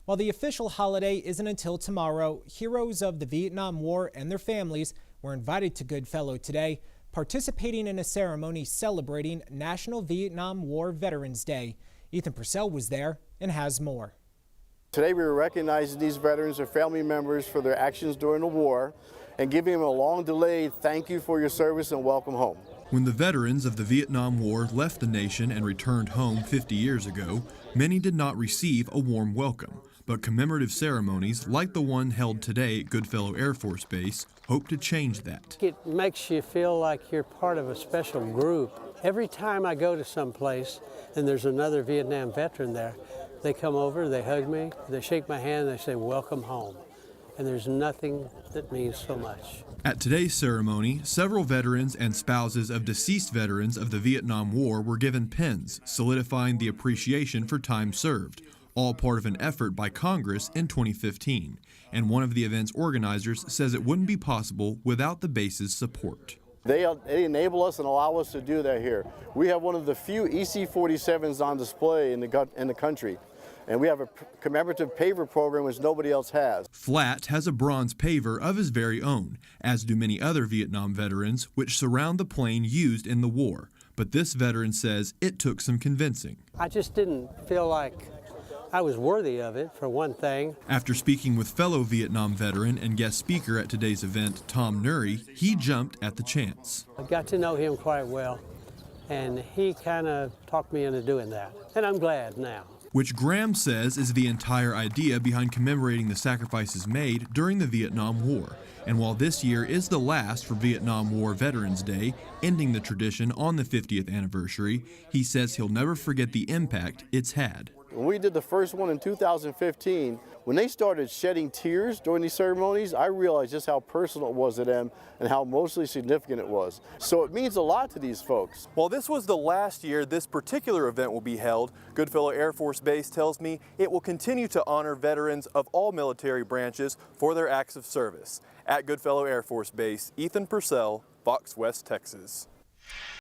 While the official holiday isn't until tomorrow, heroes of the Vietnam War and their families were invited to Goodfellow today, participating in a ceremony celebrating National Vietnam War Veterans Day. Ethan Purcell was there and has more. Today we were recognizing these veterans or family members for their actions during the war and giving them a long delayed thank you for your service and welcome home. When the veterans of the Vietnam War left the nation and returned home 50 years ago, many did not receive a warm welcome. But commemorative ceremonies like the one held today at Goodfellow Air Force Base hope to change that. It makes you feel like you're part of a special group. Every time I go to some place and there's another Vietnam veteran there, they come over, they hug me, they shake my hand, and they say, welcome home. And there's nothing that means so much. At today's ceremony, several veterans and spouses of deceased veterans of the Vietnam War were given pins, solidifying the appreciation for time served, all part of an effort by Congress in 2015. And one of the event's organizers says it wouldn't be possible without the base's support. They enable us and allow us to do that here. We have one of the few EC-47s on display in the country. And we have a commemorative paver program which nobody else has. Flat has a bronze paver of his very own, as do many other Vietnam veterans, which surround the plane used in the war. But this veteran says it took some convincing. I just didn't feel like I was worthy of it, for one thing. After speaking with fellow Vietnam veteran and guest speaker at today's event, Tom Nuri, he jumped at the chance. I got to know him quite well, and he kind of talked me into doing that. And I'm glad now. Which Graham says is the entire idea behind commemorating the sacrifices made during the Vietnam War. And while this year is the last for Vietnam War Veterans Day, ending the tradition on the 50th anniversary, he says he'll never forget the impact it's had. When we did the first one in 2015, when they started shedding tears during these ceremonies, I realized just how personal it was to them and how emotionally significant it was. So it means a lot to these folks. While this was the last year this particular event will be held, Goodfellow Air Force Base tells me it will continue to honor veterans of all military branches for their acts of service. At Goodfellow Air Force Base, Ethan Purcell, Fox West, Texas.